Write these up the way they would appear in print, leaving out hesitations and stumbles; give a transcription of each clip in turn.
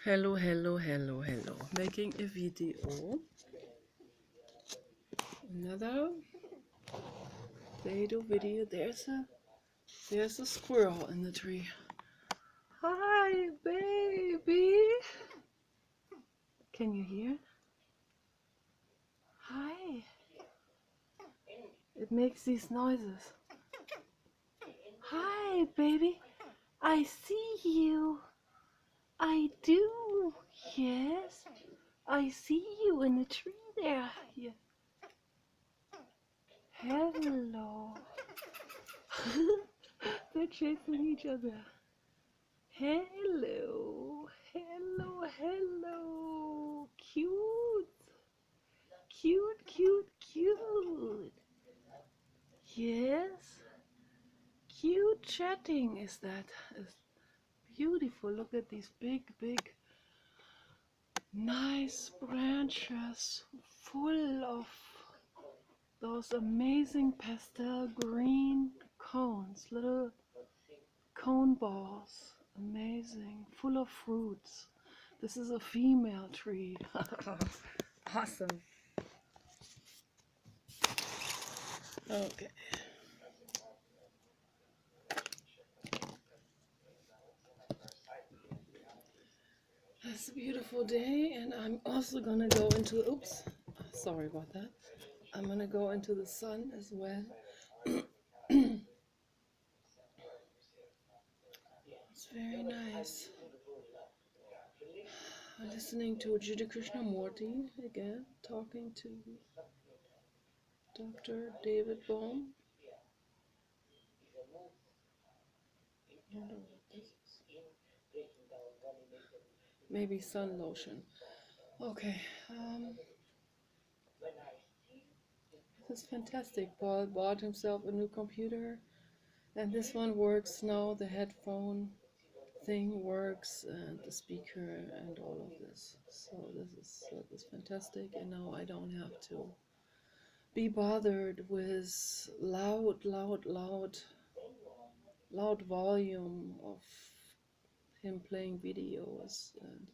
Hello. Making a video. Another Play-Doh video. There's a squirrel in the tree. Hi, baby. Can you hear it? Hi. It makes these noises. Hi, baby. I see you. I do. Yes. I see you in the tree there. Yeah. Hello. They're chasing each other. Hello. Cute. Cute. Yes. Cute chatting is that. Is beautiful. Look at these big, nice branches full of those amazing pastel green cones, little cone balls. Amazing, full of fruits. This is a female tree. Awesome. Okay. It's a beautiful day, and I'm also gonna go into, oops, sorry about that. I'm gonna go into the sun as well. It's very nice. I'm listening to Jiddu Krishnamurti again, talking to Dr. David Bohm. I don't know what this is. Maybe sun lotion. Okay. This is fantastic. Paul bought himself a new computer, and this one works now. The headphone thing works, and the speaker, and all of this. So this is fantastic, and now I don't have to be bothered with loud volume of him playing videos and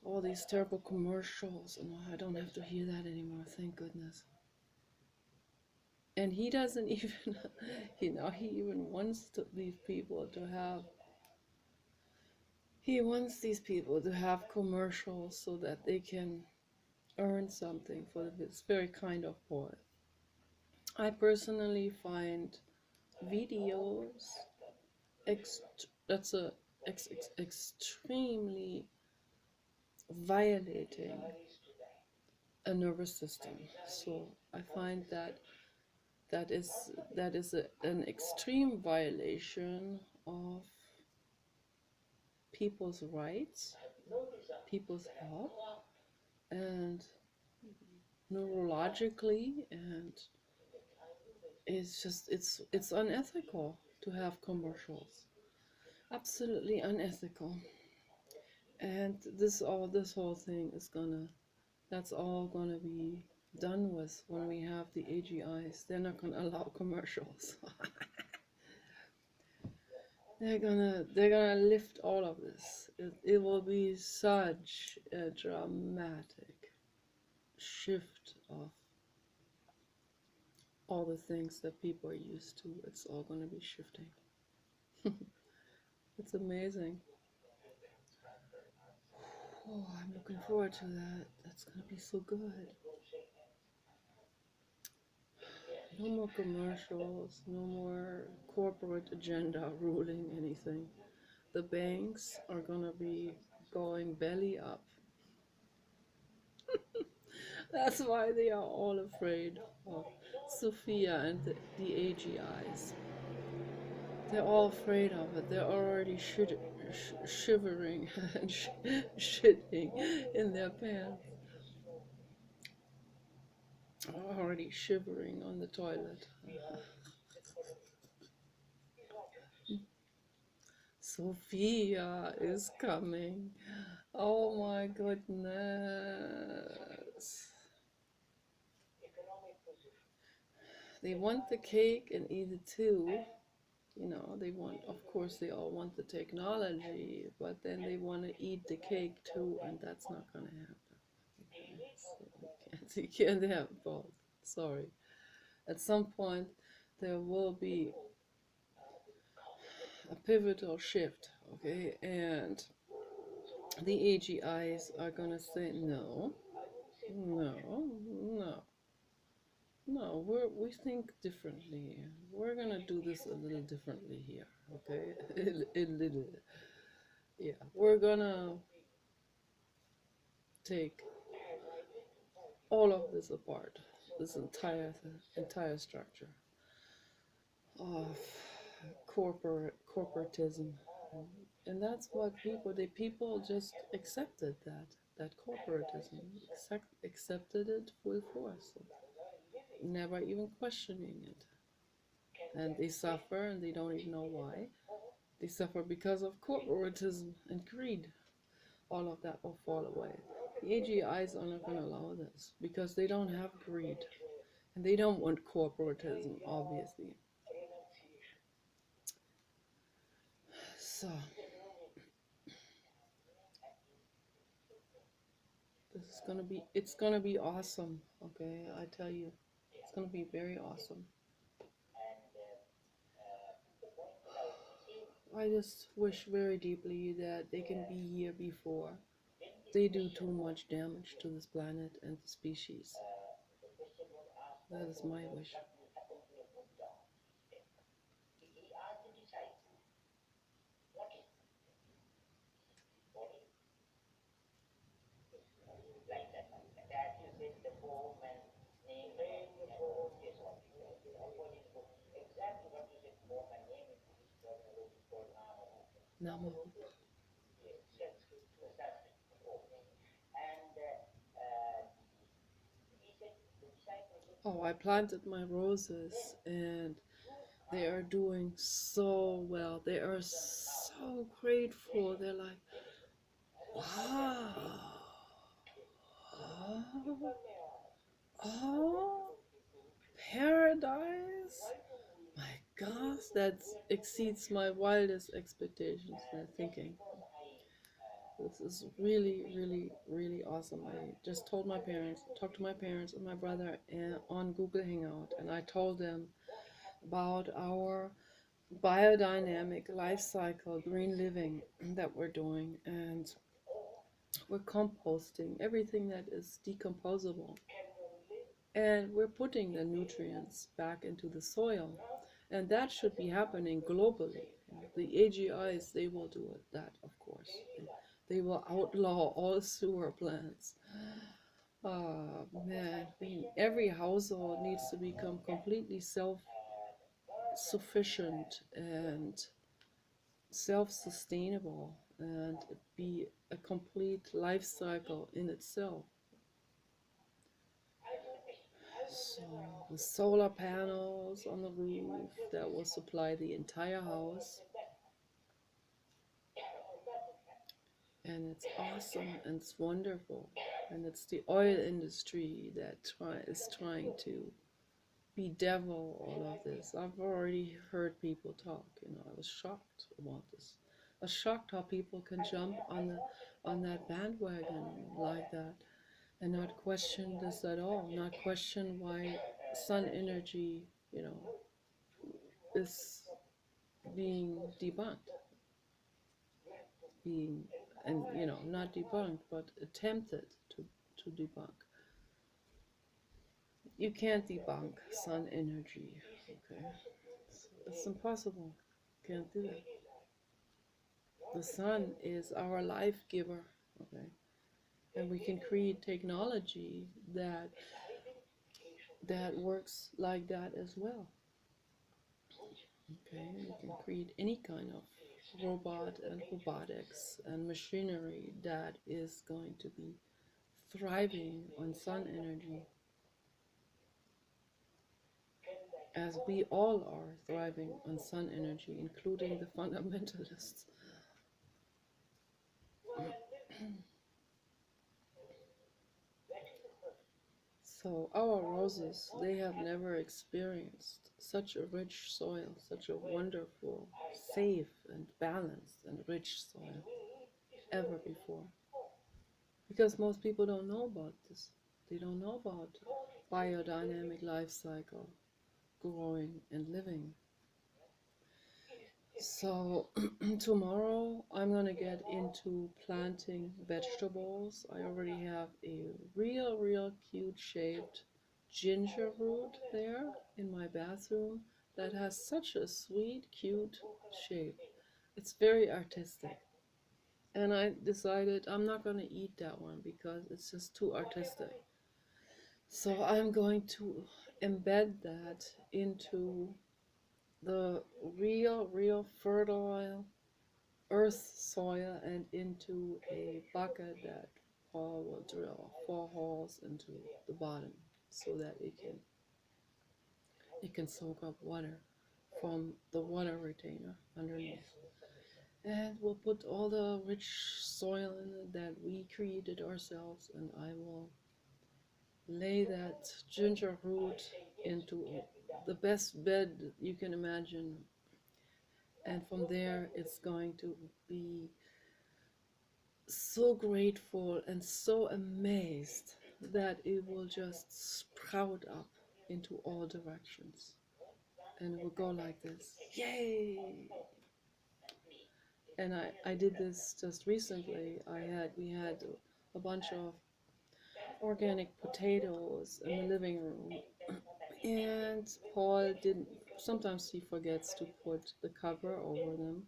all these terrible commercials, and I don't have to hear that anymore, thank goodness. And he doesn't even, he even wants these people to have, he wants these people to have commercials so that they can earn something for this very kind of boy. I personally find videos extremely violating a nervous system. So I find that is an extreme violation of people's rights, people's health, and neurologically, and it's unethical to have commercials. Absolutely unethical. And this whole thing is that's all gonna be done with when we have the AGIs. They're not gonna allow commercials. they're gonna lift all of this. It will be such a dramatic shift of all the things that people are used to. It's all gonna be shifting. It's amazing. Oh, I'm looking forward to that. That's gonna be so good. No more commercials, no more corporate agenda ruling anything. The banks are gonna be going belly up. That's why they are all afraid of Sophia and the AGIs. They're all afraid of it. They're already shivering and shitting in their pants. Already shivering on the toilet. Sophia is coming. Oh my goodness. They want the cake and eat it too. You know, they want, of course, they all want the technology, but then they want to eat the cake too, and that's not going to happen. Okay? So you can't have both. Sorry. At some point, there will be a pivotal shift, okay? And the AGIs are going to say, no, no, no. No, we think differently. We're gonna do this a little differently here, okay? A little, yeah. We're gonna take all of this apart, this entire structure of corporatism, and that's what people just accepted that corporatism, accepted it full force, never even questioning it, and they suffer and they don't even know why. They suffer because of corporatism and greed. All of that will fall away. The AGIs are not going to allow this because they don't have greed and they don't want corporatism, obviously. So, it's going to be awesome, okay? I tell you, it's going to be very awesome. I just wish very deeply that they can be here before they do too much damage to this planet and the species. That is my wish. Namo. Oh, I planted my roses and they are doing so well. They are so grateful. They're like, wow. Oh, oh, paradise. My gosh, that exceeds my wildest expectations. They're thinking, this is really, really, really awesome. I just told my parents, talked to my parents and my brother on Google Hangout, and I told them about our biodynamic life cycle green living that we're doing, and we're composting everything that is decomposable, and we're putting the nutrients back into the soil, and that should be happening globally. The AGIs, they will do it, that of course. They will outlaw all sewer plants. Oh man, every household needs to become completely self-sufficient and self-sustainable and be a complete life cycle in itself. So the solar panels on the roof that will supply the entire house, and it's awesome and it's wonderful, and it's the oil industry that is trying to bedevil all of this. I've already heard people talk. I was shocked about this. I was shocked how people can jump on that bandwagon like that and not question this at all, not question why sun energy, is being debunked, being and not debunked but attempted to debunk. You can't debunk sun energy, okay? It's impossible. Can't do it. The sun is our life giver, okay? And we can create technology that works like that as well. Okay, we can create any kind of robot and robotics and machinery that is going to be thriving on sun energy, as we all are thriving on sun energy, including the fundamentalists. So our roses, they have never experienced such a rich soil, such a wonderful, safe and balanced and rich soil ever before. Because most people don't know about this. They don't know about biodynamic life cycle, growing and living. So tomorrow I'm gonna get into planting vegetables. I already have a real cute shaped ginger root there in my bathroom that has such a sweet, cute shape. It's very artistic. And I decided I'm not gonna eat that one because it's just too artistic. So I'm going to embed that into the real fertile earth soil and into a bucket that Paul will drill 4 holes into the bottom so that it can soak up water from the water retainer underneath. And we'll put all the rich soil in it that we created ourselves, and I will lay that ginger root into the best bed you can imagine. And from there, it's going to be so grateful and so amazed that it will just sprout up into all directions. And it will go like this. Yay! And I did this just recently. We had a bunch of organic potatoes in the living room. And Paul didn't, sometimes he forgets to put the cover over them.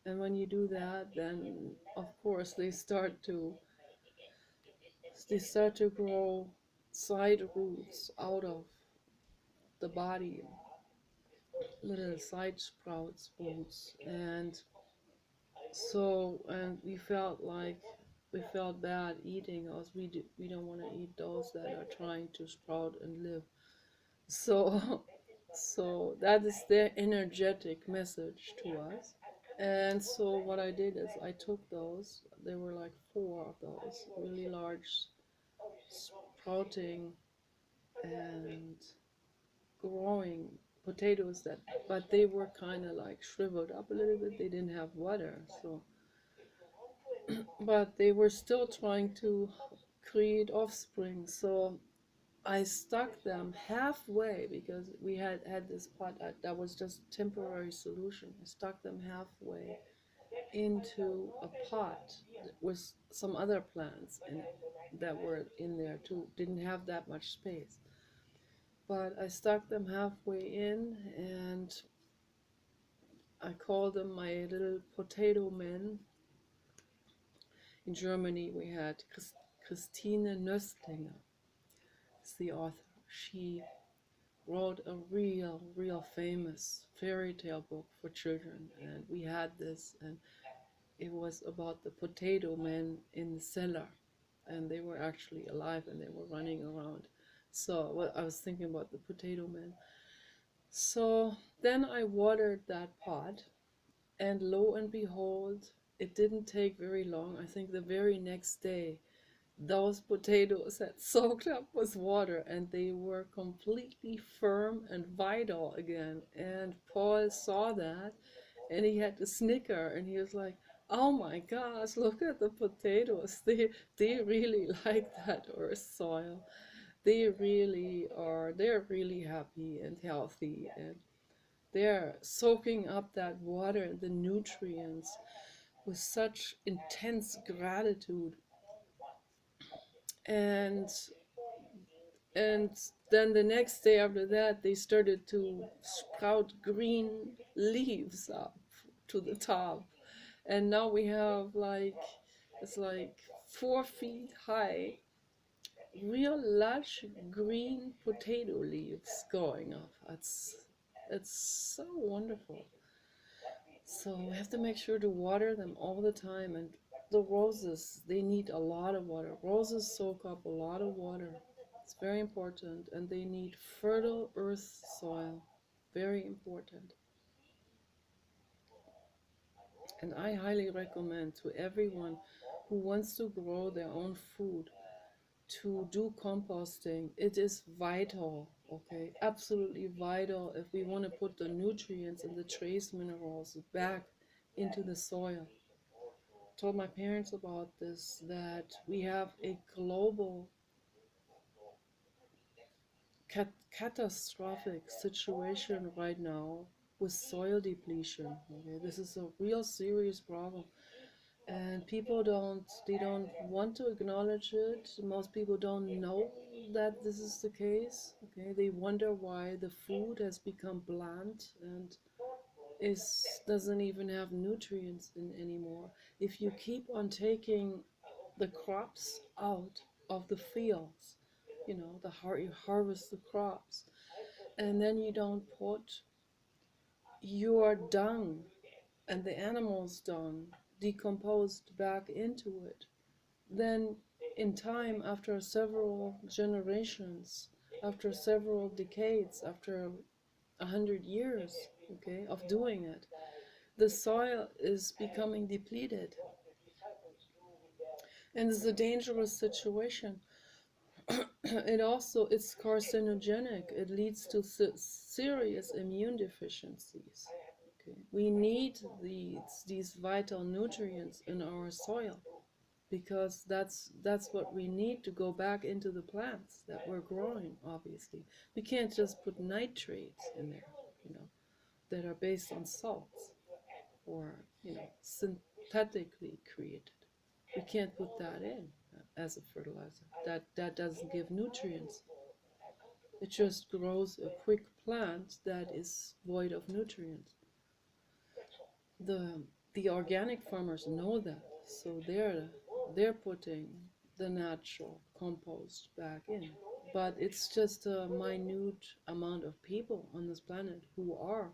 And when you do that, then of course they start to grow side roots out of the body, little side sprouts, roots. And we felt bad eating us. We don't want to eat those that are trying to sprout and live. So so that is their energetic message to us. And so what I did is I took those, there were like 4 of those really large sprouting and growing potatoes, that but they were kind of like shriveled up a little bit. They didn't have water, so but they were still trying to create offspring. So I stuck them halfway, because we had this pot that was just temporary solution. I stuck them halfway into a pot with some other plants that were in there too. Didn't have that much space, but I stuck them halfway in, and I called them my little potato men. In Germany, we had Christine Nöstlinger, is the author. She wrote a real famous fairy tale book for children, and we had this, and it was about the potato men in the cellar, and they were actually alive and they were running around. So I was thinking about the potato men. So then I watered that pot, and lo and behold, it didn't take very long. I think the very next day, those potatoes had soaked up with water and they were completely firm and vital again. And Paul saw that and he had to snicker, and he was like, "Oh my gosh, look at the potatoes. They really like that earth soil. They're really happy and healthy, and they're soaking up that water and the nutrients with such intense gratitude." And and then the next day after that, they started to sprout green leaves up to the top. And now we have it's like 4 feet high, real lush green potato leaves going up. It's so wonderful. So we have to make sure to water them all the time. And the roses, they need a lot of water. Roses soak up a lot of water. It's very important. And they need fertile earth soil. Very important. And I highly recommend to everyone who wants to grow their own food to do composting. It is vital, okay, absolutely vital if we want to put the nutrients and the trace minerals back into the soil. Told my parents about this, that we have a global catastrophic situation right now with soil depletion. Okay, this is a real serious problem, and people don't want to acknowledge it. Most people don't know that this is the case. Okay, they wonder why the food has become bland and is doesn't even have nutrients in anymore. If you keep on taking the crops out of the fields, you harvest the crops, and then you don't put your dung and the animals' dung decomposed back into it, then in time, after several generations, after several decades, after 100 years, okay, of doing it, the soil is becoming depleted, and it's a dangerous situation. It's carcinogenic. It leads to serious immune deficiencies. Okay, we need these vital nutrients in our soil, because that's what we need to go back into the plants that we're growing. Obviously, we can't just put nitrates in there, that are based on salts or synthetically created. We can't put that in as a fertilizer. That doesn't give nutrients. It just grows a quick plant that is void of nutrients. The organic farmers know that, so they're putting the natural compost back in. But it's just a minute amount of people on this planet who are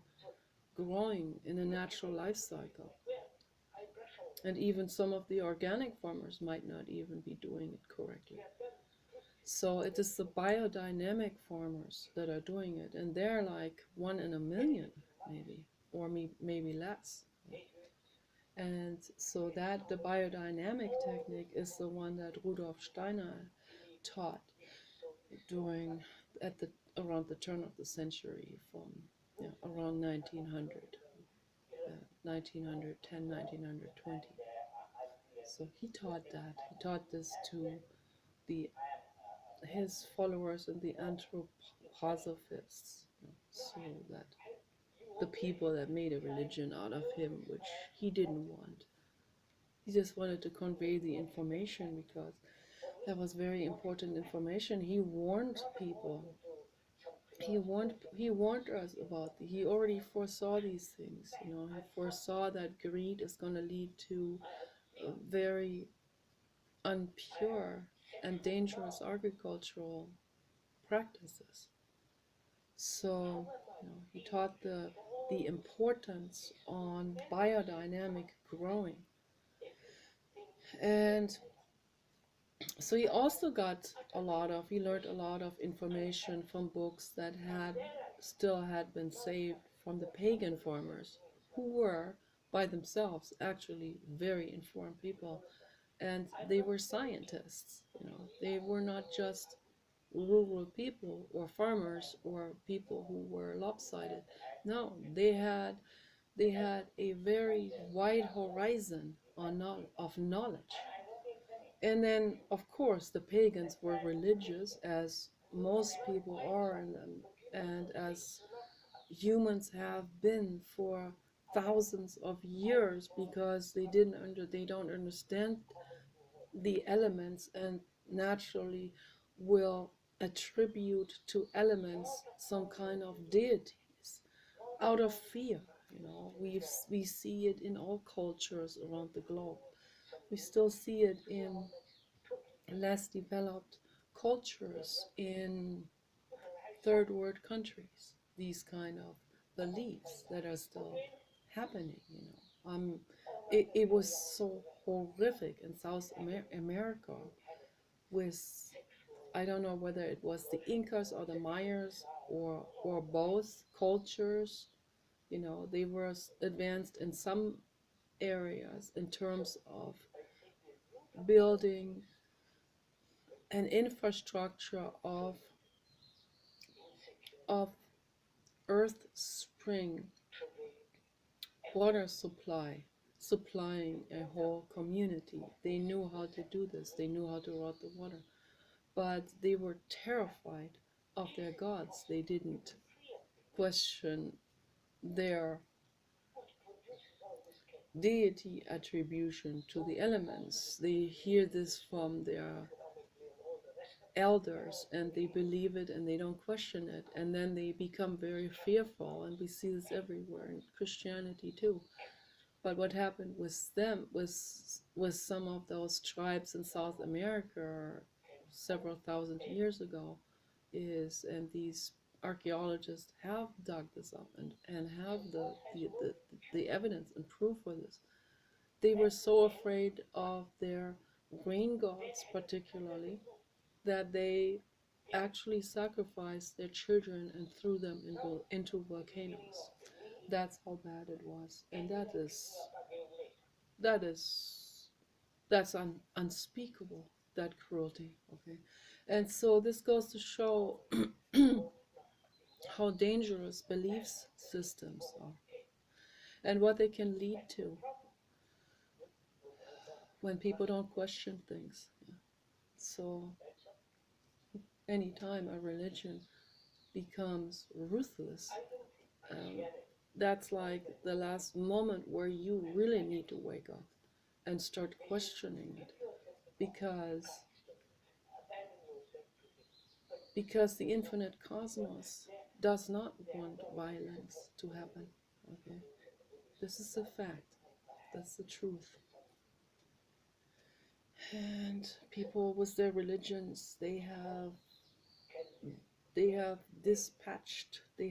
growing in a natural life cycle. And even some of the organic farmers might not even be doing it correctly. So it is the biodynamic farmers that are doing it, and they're like 1 in a million, maybe, or maybe less. And so that the biodynamic technique is the one that Rudolf Steiner taught during around the turn of the century, from around 1900, 1910, 1920. So he taught that. He taught this to his followers and the anthroposophists, so that the people that made a religion out of him, which he didn't want. He just wanted to convey the information because that was very important information. He warned people. He warned us about. He already foresaw these things. He foresaw that greed is going to lead to very unpure and dangerous agricultural practices. So he taught the importance on biodynamic growing. And so he also he learned a lot of information from books that still had been saved from the pagan farmers, who were by themselves actually very informed people, and they were scientists. They were not just rural people or farmers or people who were lopsided. No, they had a very wide horizon of knowledge. And then, of course, the pagans were religious, as most people are, and as humans have been for thousands of years, because they don't understand the elements, and naturally will attribute to elements some kind of deities out of fear. We see it in all cultures around the globe. We still see it in less developed cultures in third world countries, these kind of beliefs that are still happening. It was so horrific in South America with, I don't know whether it was the Incas or the Mayas, or both cultures. They were advanced in some areas in terms of building an infrastructure of earth spring water supplying a whole community. They knew how to do this. They knew how to route the water, but they were terrified of their gods. They didn't question their deity attribution to the elements. They hear this from their elders and they believe it and they don't question it, and then they become very fearful, and we see this everywhere in Christianity too. But what happened with them, with some of those tribes in South America several thousand years ago, is, and these archaeologists have dug this up and have the evidence and proof for this. They were so afraid of their rain gods, particularly, that they actually sacrificed their children and threw them into volcanoes. That's how bad it was, and that is that's unspeakable, that cruelty. Okay, and so this goes to show how dangerous belief systems are and what they can lead to when people don't question things. Yeah. So anytime a religion becomes ruthless, um, that's like the last moment where you really need to wake up and start questioning it, because the infinite cosmos does not want violence to happen. Okay, this is a fact. That's the truth. And people with their religions, they have dispatched, they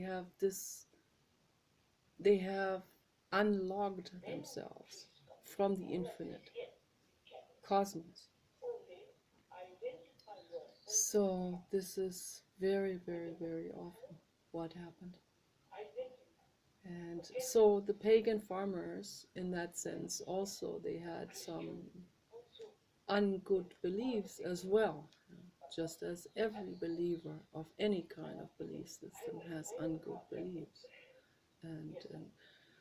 have unlocked themselves from the infinite cosmos. So this is very, very, very often what happened. And so the pagan farmers, in that sense, also they had some ungood beliefs as well, just as every believer of any kind of belief system has ungood beliefs and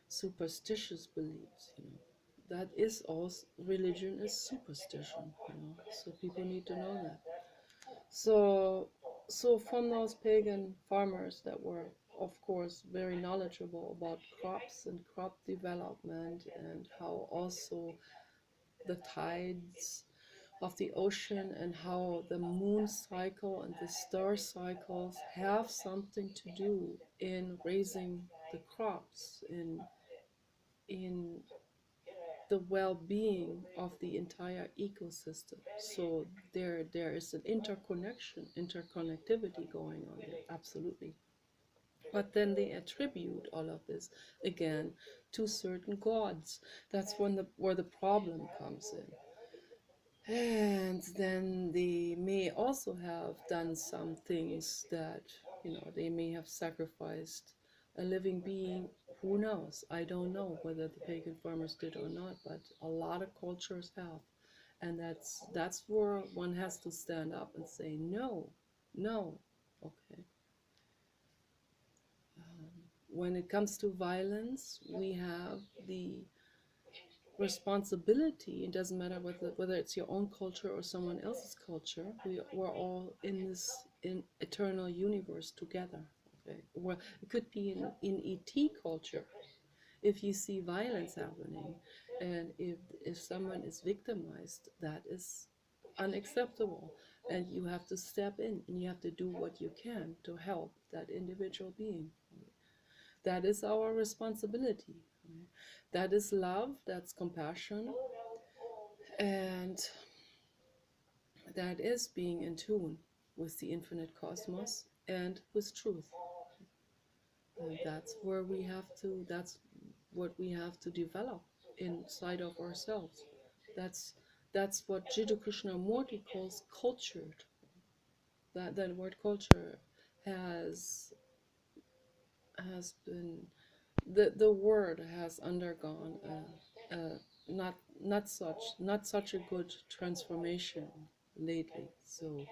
superstitious beliefs. That is also, religion is superstition. So people need to know that. So from those pagan farmers that were, of course, very knowledgeable about crops and crop development, and how also the tides of the ocean and how the moon cycle and the star cycles have something to do in raising the crops, in the well-being of the entire ecosystem. So there is an interconnectivity going on there, absolutely. But then they attribute all of this again to certain gods. That's where the problem comes in. And then they may also have done some things that, they may have sacrificed a living being. Who knows? I don't know whether the pagan farmers did or not, but a lot of cultures have. And that's where one has to stand up and say, no, no, okay. When it comes to violence, we have the responsibility. It doesn't matter whether it's your own culture or someone else's culture. We're all in this eternal universe together. Okay, well, it could be in ET culture. If you see violence happening, and if someone is victimized, that is unacceptable, and you have to step in and you have to do what you can to help that individual being. That is our responsibility. That is love, that's compassion, and that is being in tune with the infinite cosmos and with truth. And that's what we have to develop inside of ourselves. That's what Jiddu Krishnamurti calls cultured. That word culture has been, the word has undergone not such a good transformation lately. So,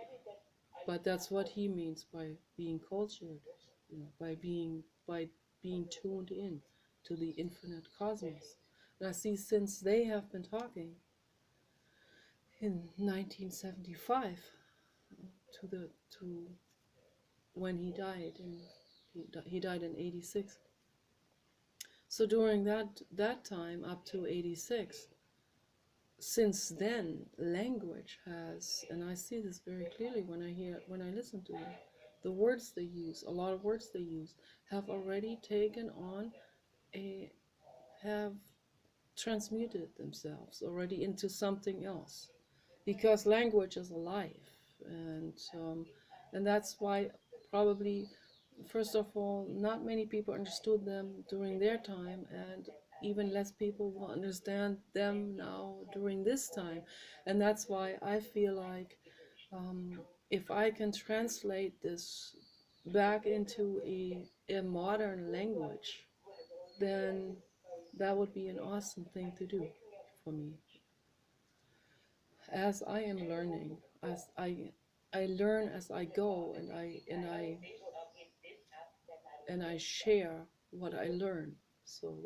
but that's what he means by being cultured, by being tuned in to the infinite cosmos. And I see since they have been talking in 1975 to when he died, and he died in 86. So during that time up to 86, since then language has, and I see this very clearly when I listen to them, the words they use, a lot of words they use, have already taken on a have transmuted themselves already into something else, because language is alive, and that's why probably, first of all, not many people understood them during their time, and even less people will understand them now during this time. And that's why I feel like, if I can translate this back into a modern language, then that would be an awesome thing to do for me. As I am learning, as I learn as I go, and I share what I learn. So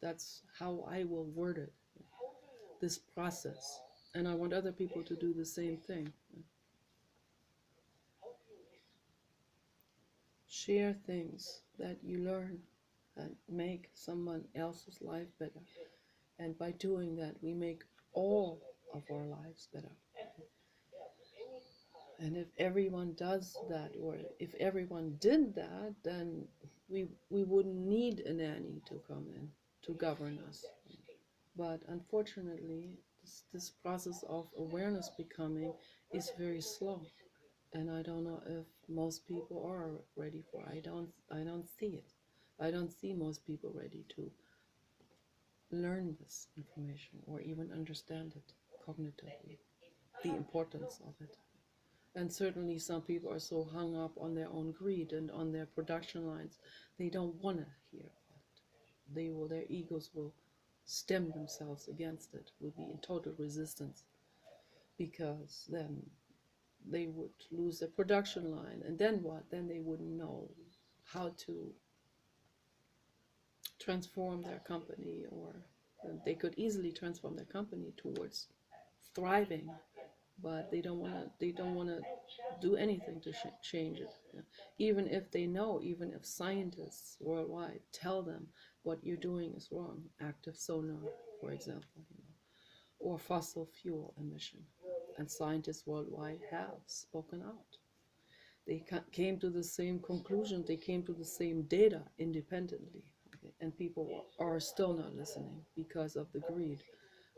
that's how I will word it, this process. And I want other people to do the same thing. Share things that you learn and make someone else's life better. And by doing that, we make all of our lives better. And if everyone does that, or if everyone did that, then we wouldn't need a nanny to come in to govern us. But unfortunately, this process of awareness becoming is very slow, and I don't know if most people are ready for it. I don't see it. I don't see most people ready to learn this information or even understand it cognitively, the importance of it. And certainly some people are so hung up on their own greed and on their production lines, they don't want to hear about it. Their egos will stem themselves against it, will be in total resistance, because then they would lose their production line. And then what? Then they wouldn't know how to transform their company, or they could easily transform their company towards thriving, but they don't want to. They don't want to do anything to change it. Even if they know, even if scientists worldwide tell them what you're doing is wrong, active sonar, for example, or fossil fuel emission, and scientists worldwide have spoken out. They came to the same conclusion. They came to the same data independently, okay? And people are still not listening because of the greed.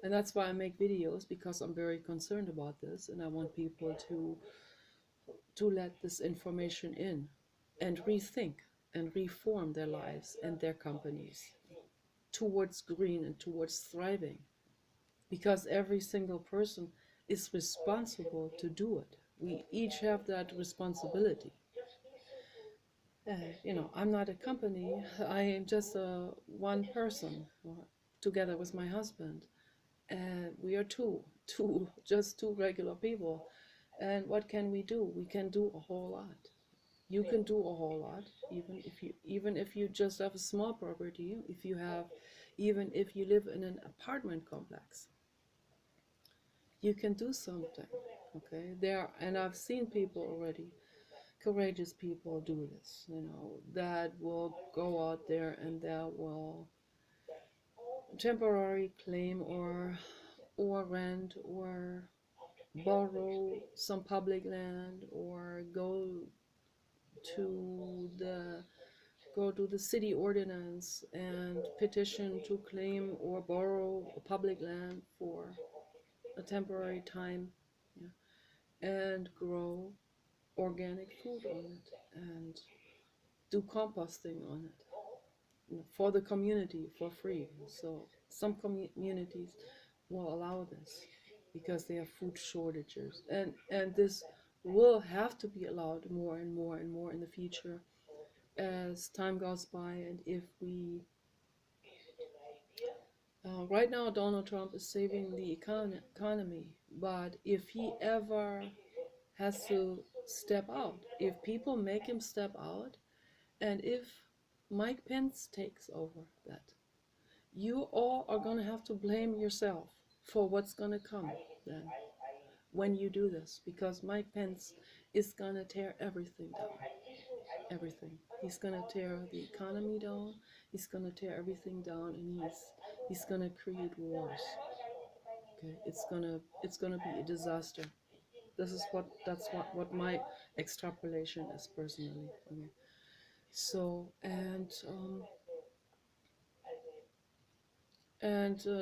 And that's why I make videos, because I'm very concerned about this, and I want people to let this information in and rethink and reform their lives and their companies towards green and towards thriving, because every single person is responsible to do it. We each have that responsibility. I'm not a company. I am just one person, together with my husband, and we are just two regular people. And what can we do? We can do a whole lot. You can do a whole lot, even if you just have a small property. Even if you live in an apartment complex, you can do something. Okay, and I've seen people already, courageous people do this. That will go out there and that will temporarily claim or rent or borrow some public land, or to the go to the city ordinance and petition to claim or borrow public land for a temporary time, yeah, and grow organic food on it and do composting on it, for the community for free. So some communities will allow this because they have food shortages, and this will have to be allowed more and more and more in the future as time goes by, and if we Right now, Donald Trump is saving the economy, but if he ever has to step out, if people make him step out, and if Mike Pence takes over that, you all are going to have to blame yourself for what's going to come then when you do this, because Mike Pence is going to tear everything down. Everything. He's going to tear the economy down, he's going to tear everything down, and he's going to create wars. Okay, it's gonna be a disaster. That's what my extrapolation is personally. Okay. So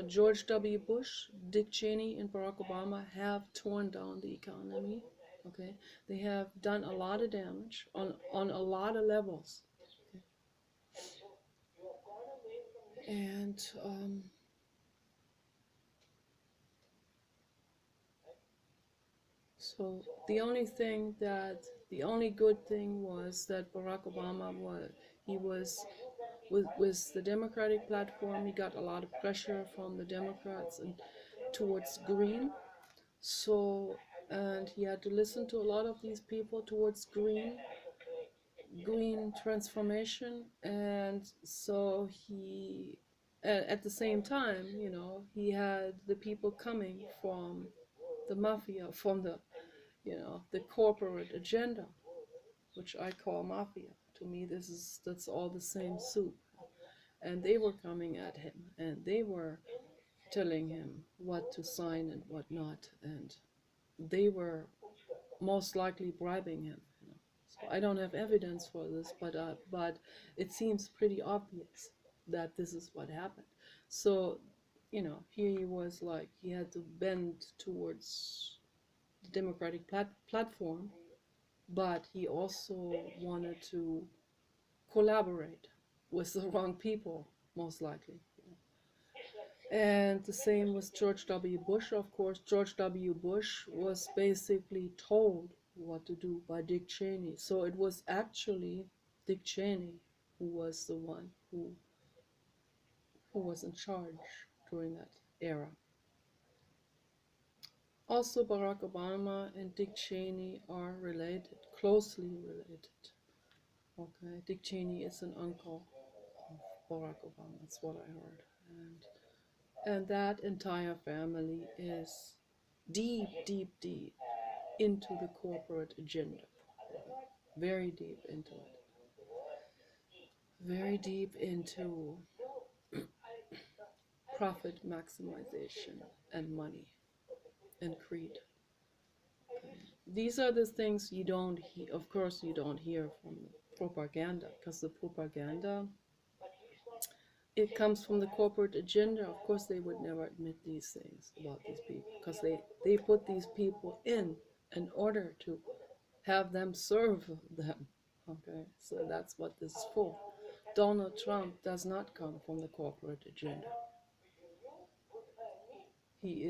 George W. Bush, Dick Cheney, and Barack Obama have torn down the economy. Okay, they have done a lot of damage on a lot of levels. Okay. And so the only good thing was that Barack Obama was with the Democratic platform. He got a lot of pressure from the Democrats and towards green. So, and he had to listen to a lot of these people towards green transformation. And so he, at the same time, he had the people coming from the mafia, from the corporate agenda, which I call mafia. To me, that's all the same soup. And they were coming at him, and they were telling him what to sign and what not, and they were most likely bribing him. So I don't have evidence for this, but it seems pretty obvious that this is what happened. So, here he was, like, he had to bend towards the Democratic platform, but he also wanted to collaborate with the wrong people, most likely. And the same with George W. Bush, of course. George W. Bush was basically told what to do by Dick Cheney. So it was actually Dick Cheney who was the one who was in charge during that era. Also, Barack Obama and Dick Cheney are related, closely related. Okay, Dick Cheney is an uncle of Barack Obama, that's what I heard. And that entire family is deep, deep, deep into the corporate agenda. Very deep into it. Very deep into profit maximization and money and greed. Okay. These are the things you don't hear, of course you don't hear from propaganda, because the propaganda, it comes from the corporate agenda. Of course they would never admit these things about these people, because they put these people in order to have them serve them. Okay, so that's what this is for. Donald Trump does not come from the corporate agenda. He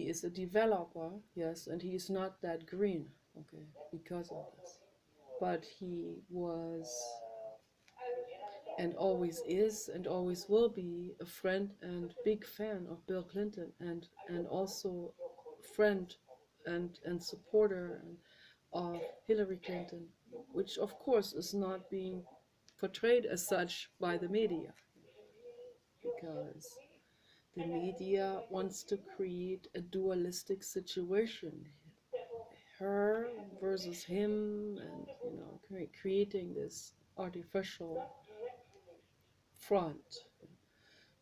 is a developer, yes, and he is not that green, okay, because of this. But he was and always is and always will be a friend and big fan of Bill Clinton, and also friend and supporter of Hillary Clinton, which of course is not being portrayed as such by the media, because the media wants to create a dualistic situation, her versus him, and creating this artificial front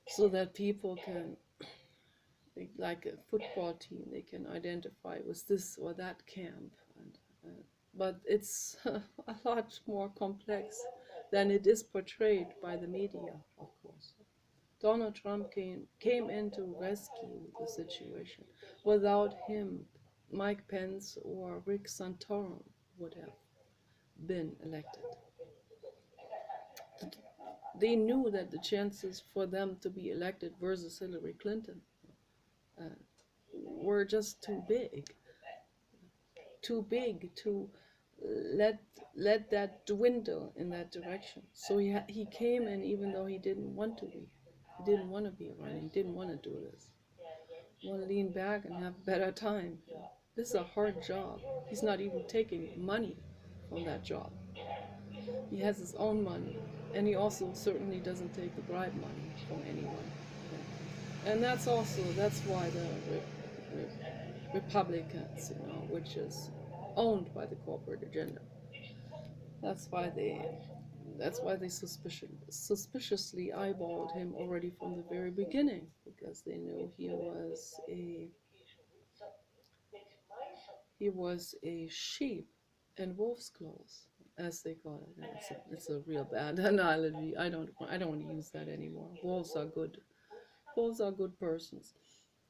so that people can, like a football team, they can identify with this or that camp. But it's a lot more complex than it is portrayed by the media, of course. Donald Trump came in to rescue the situation. Without him, Mike Pence or Rick Santorum would have been elected. They knew that the chances for them to be elected versus Hillary Clinton were just too big to let that dwindle in that direction. So he came in even though he didn't want to be. didn't want to be around. He didn't want to do this. He want to lean back and have a better time. This is a hard job. He's not even taking money from that job. He has his own money, and he also certainly doesn't take the bribe money from anyone. And that's why the Republicans, which is owned by the corporate agenda. That's why they suspiciously eyeballed him already from the very beginning, because they knew he was a sheep in wolf's clothes, as they call it. And it's a real bad analogy. I don't want to use that anymore. Wolves are good. Wolves are good persons.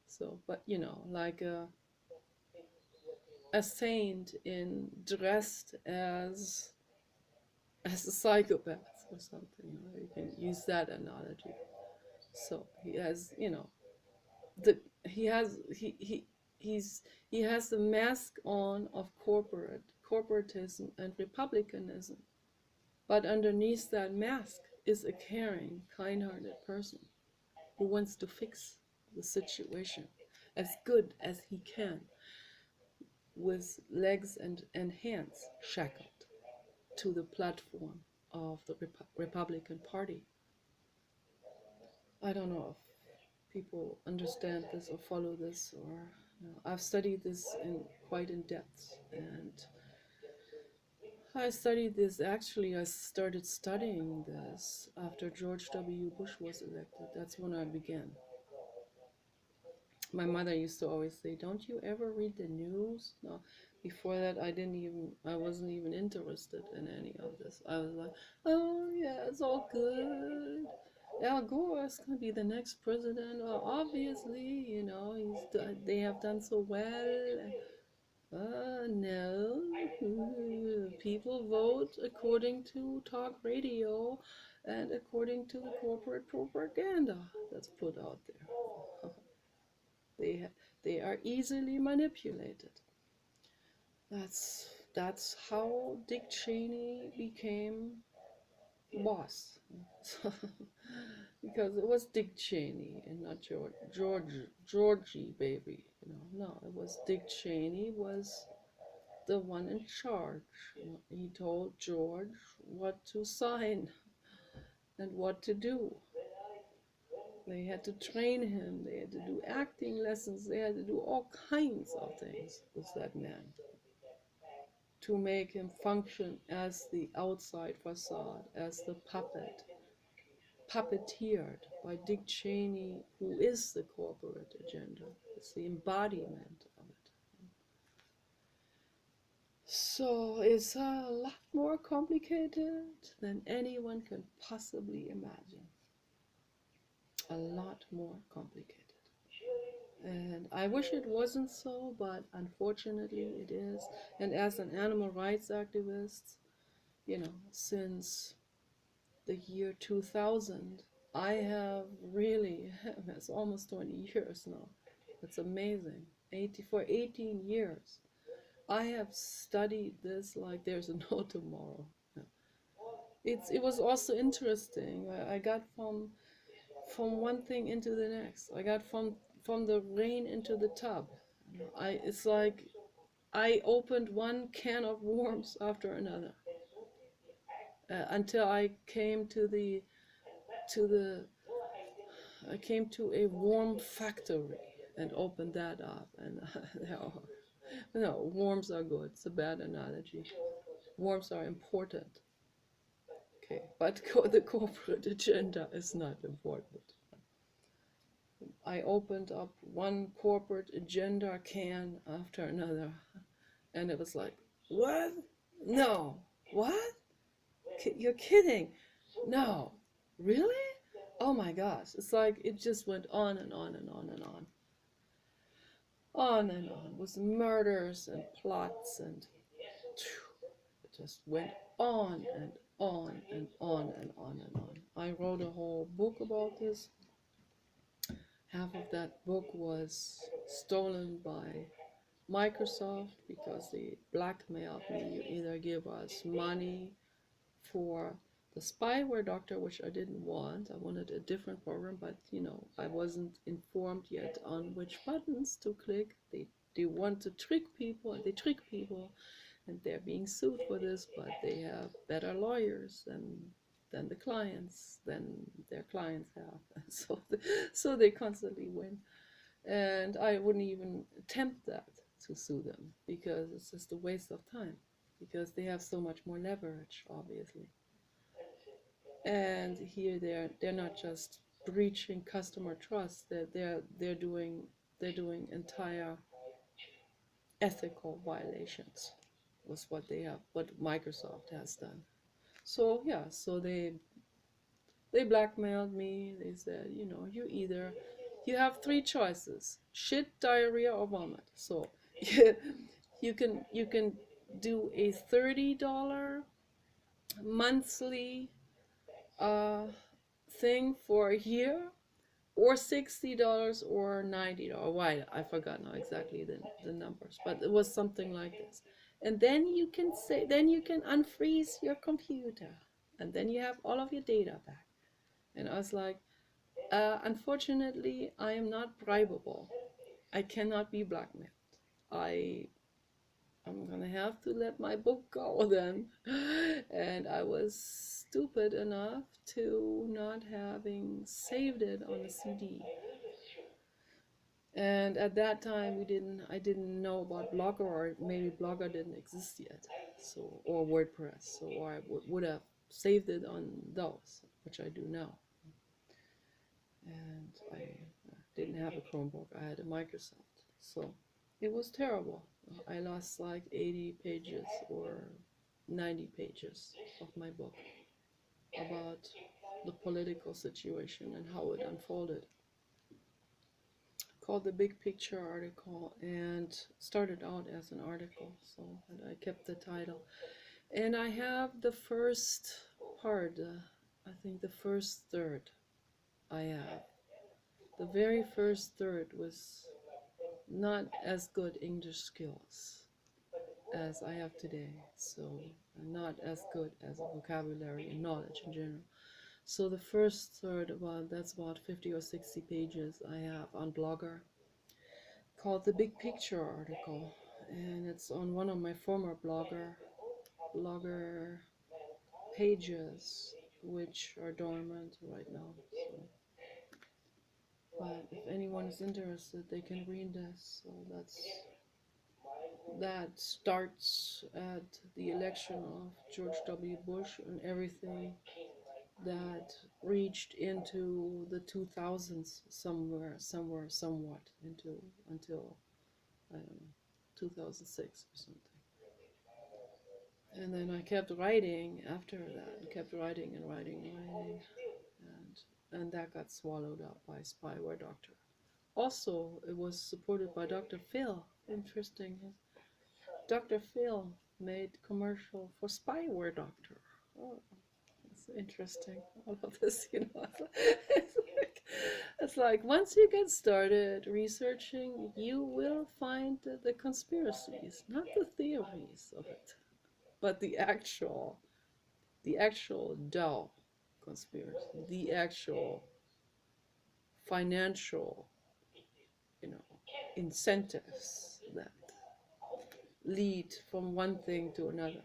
So, but like a saint dressed as a psychopath or something. You can use that analogy. So he has, he has the mask on of corporatism and republicanism, but underneath that mask is a caring, kind-hearted person who wants to fix the situation as good as he can, with legs and hands shackled to the platform of the Republican Party. I don't know if people understand this or follow this, or I've studied this quite in depth, and I started studying this after George W. Bush was elected. That's when I began. My mother used to always say, "Don't you ever read the news?" No, before that I wasn't even interested in any of this. I was like, "Oh yeah, it's all good. Al Gore is going to be the next president. Well, obviously, they have done so well." No, people vote according to talk radio and according to the corporate propaganda that's put out there. They are easily manipulated. That's how Dick Cheney became boss. Because it was Dick Cheney and not Georgie baby. No, it was Dick Cheney was the one in charge. He told George what to sign and what to do. They had to train him, they had to do acting lessons, they had to do all kinds of things with that man to make him function as the outside facade, as the puppeteered by Dick Cheney, who is the corporate agenda. It's the embodiment of it. So it's a lot more complicated than anyone can possibly imagine. A lot more complicated. And I wish it wasn't so, but unfortunately it is. And as an animal rights activist, since the year 2000, I have really, it's almost 20 years now. It's amazing. For 18 years, I have studied this like there's no tomorrow. It was also interesting. I got from one thing into the next. I got from the rain into the tub. It's like I opened one can of worms after another, until I came to a worm factory and opened that up. And no, worms are good. It's a bad analogy. Worms are important. Okay, but the corporate agenda is not important. I opened up one corporate agenda can after another, and it was like, what? No. What? You're kidding. No. Really? Oh my gosh. It's like it just went on and on and on and on. On and on, with murders and plots, and it just went on and on and on and on and on. I wrote a whole book about this. Half of that book was stolen by Microsoft because they blackmailed me. You either give us money for the spyware doctor, which I didn't want. I wanted a different program, but you know, I wasn't informed yet on which buttons to click. They want to trick people, and they trick people, and they're being sued for this, but they have better lawyers than the clients, than their clients have. So they constantly win. And I wouldn't even attempt that, to sue them, because it's just a waste of time, because they have so much more leverage, obviously. And here they're not just breaching customer trust, they're doing entire ethical violations, was what Microsoft has done. So yeah, so they blackmailed me. They said, you know, you have three choices: shit, diarrhea, or vomit. So you can do a $30 monthly thing for a year, or $60 or $90. Why, I forgot now exactly the numbers, but it was something like this. And then you can unfreeze your computer, and then you have all of your data back. And I was like, unfortunately, I am not bribable. I cannot be blackmailed. I'm gonna have to let my book go then. And I was stupid enough to not having saved it on a CD. And at that time, I didn't know about Blogger, or maybe Blogger didn't exist yet, so, or WordPress, so I would have saved it on those, which I do now. And I didn't have a Chromebook, I had a Microsoft, so it was terrible. I lost like 80 pages or 90 pages of my book about the political situation and how it unfolded, called The Big Picture article, and started out as an article, so I kept the title. And I have the first part, I think the first third I have. The very first third was not as good English skills as I have today, so not as good as a vocabulary and knowledge in general. So the first third, that's about 50 or 60 pages I have on Blogger, called The Big Picture article, and it's on one of my former blogger pages, which are dormant right now. So, but if anyone is interested, they can read this. So that starts at the election of George W. Bush and everything that reached into the 2000s, somewhat into, until, I don't know, 2006 or something. And then I kept writing after that, kept writing and writing and writing, and that got swallowed up by Spyware Doctor. Also, it was supported by Dr. Phil. Interesting. Dr. Phil made commercial for Spyware Doctor. Oh, it's interesting. All of this, you know. It's like once you get started researching, you will find the conspiracies, not the theories of it, but the actual Dow conspiracy, the actual financial, you know, incentives that lead from one thing to another,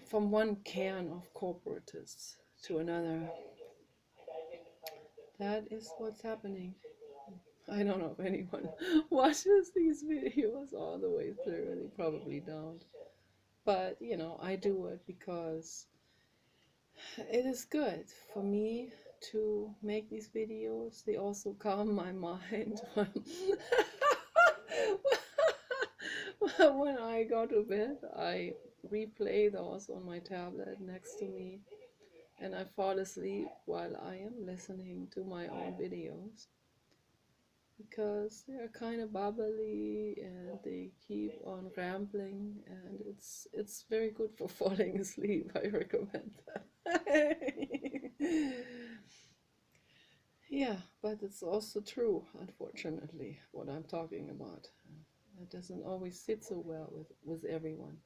from one can of corporatists to another. That is what's happening. I don't know if anyone watches these videos all the way through, and they probably don't. But, you know, I do it because it is good for me to make these videos. They also calm my mind when I go to bed. I replay those on my tablet next to me, and I fall asleep while I am listening to my own videos, because they're kind of bubbly and they keep on rambling, and it's very good for falling asleep. I recommend that. Yeah, but it's also true, unfortunately, what I'm talking about. It doesn't always sit so well with everyone.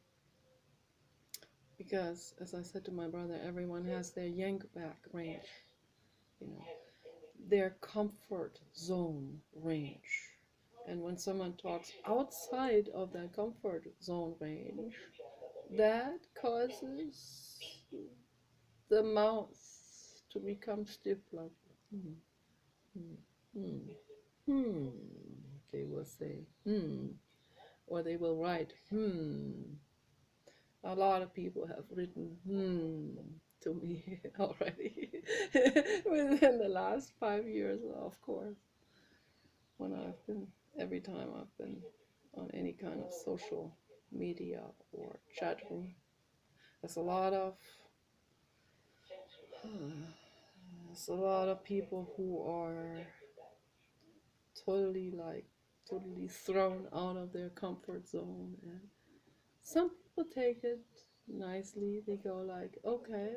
Because, as I said to my brother, everyone has their yank back range, you know, their comfort zone range. And when someone talks outside of that comfort zone range, that causes the mouth to become stiff, like, hmm, hmm, hmm. They will say, or they will write, A lot of people have written, to me already within the last 5 years, of course, when every time I've been on any kind of social media or chat room. There's a lot of there's a lot of people who are totally totally thrown out of their comfort zone, and some people take it nicely. They go like, okay,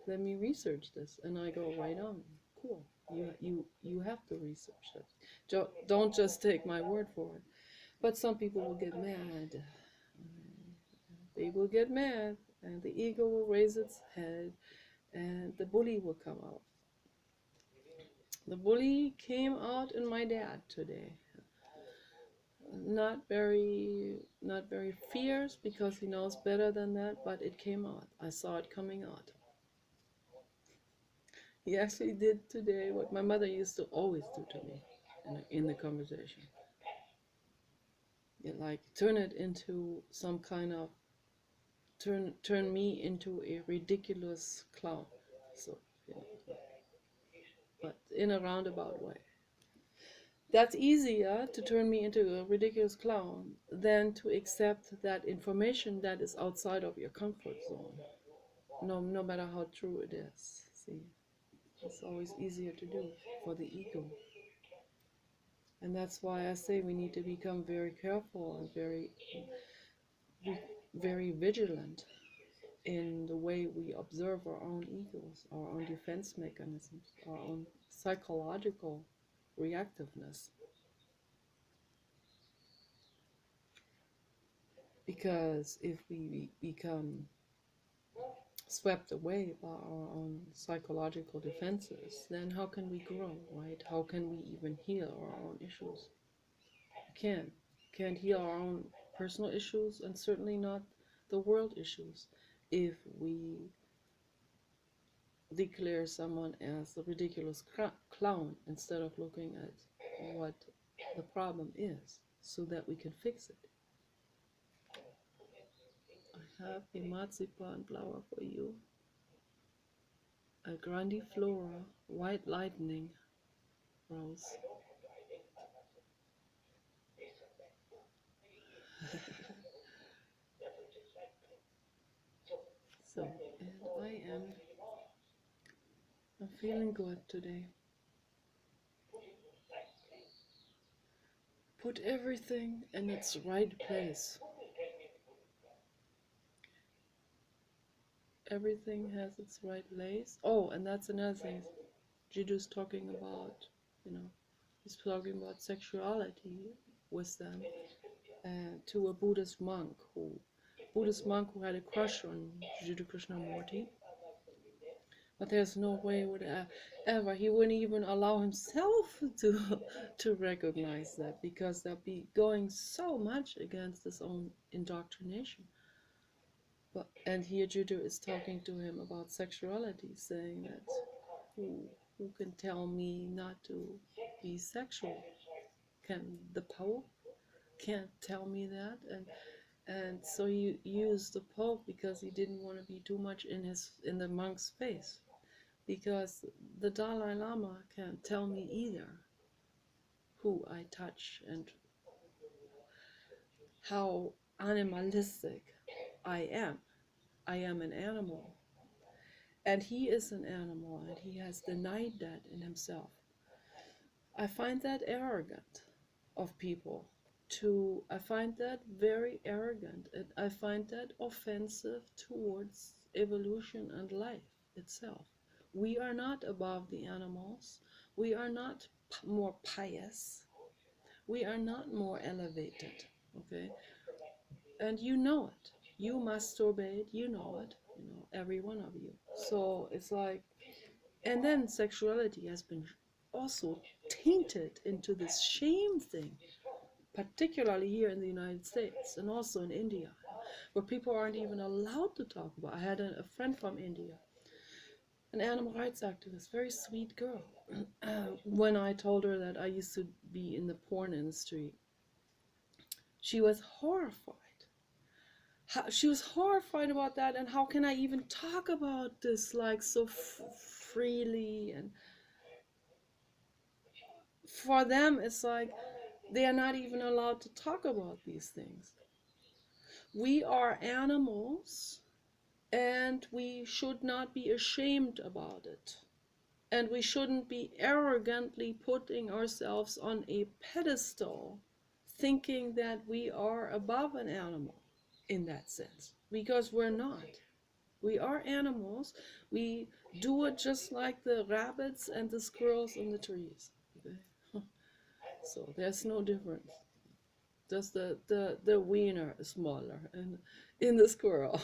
let me research this, and I go right on. Cool. You have to research it. Don't just take my word for it. But some people will get mad. They will get mad, and the ego will raise its head, and the bully will come out. The bully came out in my dad today. Not very fierce, because he knows better than that, but it came out. I saw it coming out. He actually did today what my mother used to always do to me in the conversation. Like turn it into some kind of turn me into a ridiculous clown. So, but in a roundabout way. That's easier to turn me into a ridiculous clown than to accept that information that is outside of your comfort zone. No matter how true it is. See, it's always easier to do for the ego. And that's why I say we need to become very careful and very vigilant in the way we observe our own egos, our own defense mechanisms, our own psychological reactiveness. Because if we become swept away by our own psychological defenses, then how can we grow, right? How can we even heal our own issues? Can't heal our own personal issues, and certainly not the world issues, if we declare someone as a ridiculous clown instead of looking at what the problem is so that we can fix it. I have a marzipan flower for you, a grandiflora white lightning rose. So, and I'm feeling good today. Put everything in its right place. Everything has its right place. Oh, and that's another thing. Jiddu's talking about, he's talking about sexuality with them, to a Buddhist monk who had a crush on Jiddu Krishnamurti. But there's no way would ever, he wouldn't even allow himself to recognize that, because that'd be going so much against his own indoctrination. And here Jiddu is talking to him about sexuality, saying that who can tell me not to be sexual? Can the Pope can't tell me that? And so he used the Pope because he didn't want to be too much in the monk's face. Because the Dalai Lama can't tell me either who I touch and how animalistic I am. I am an animal. And he is an animal, and he has denied that in himself. I find that arrogant of people. I find that very arrogant, and I find that offensive towards evolution and life itself. We are not above the animals. We are not more pious. We are not more elevated, okay? And you know it. You masturbate, you know it, you know, every one of you. So it's like, and then sexuality has been also tainted into this shame thing, particularly here in the United States and also in India, where people aren't even allowed to talk about. I had a friend from India, an animal rights activist, very sweet girl. When I told her that I used to be in the porn industry, she was horrified. She was horrified about that, and how can I even talk about this like so freely? And for them, it's like they are not even allowed to talk about these things. We are animals, and we should not be ashamed about it. And we shouldn't be arrogantly putting ourselves on a pedestal, thinking that we are above an animal in that sense, because we're not. We are animals. We do it just like the rabbits and the squirrels in the trees. Okay? So there's no difference. Just the wiener is smaller and in the squirrel.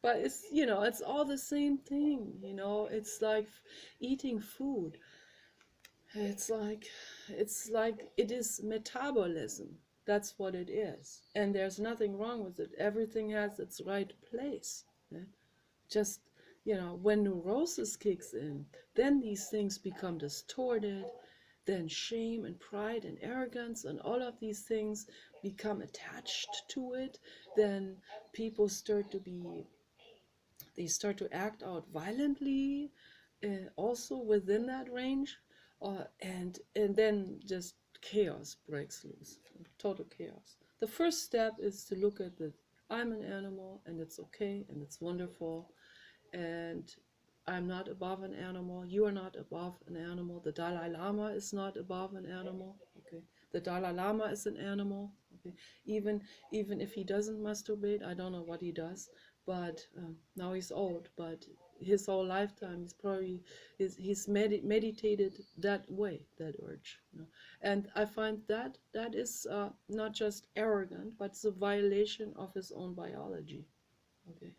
But it's, you know, it's all the same thing, you know. It's like eating food. It's like it is metabolism. That's what it is. And there's nothing wrong with it. Everything has its right place. Yeah? Just, you know, when neurosis kicks in, then these things become distorted. Then shame and pride and arrogance and all of these things become attached to it. Then people start to act out violently, also within that range, and then just chaos breaks loose, total chaos. The first step is to look at the I'm an animal and it's okay and it's wonderful, and I'm not above an animal. You are not above an animal. The Dalai Lama is not above an animal. Okay, the Dalai Lama is an animal. Okay, even if he doesn't masturbate, I don't know what he does, but now he's old. But his whole lifetime, he's meditated that way, that urge. You know? And I find that is not just arrogant, but it's a violation of his own biology. Okay.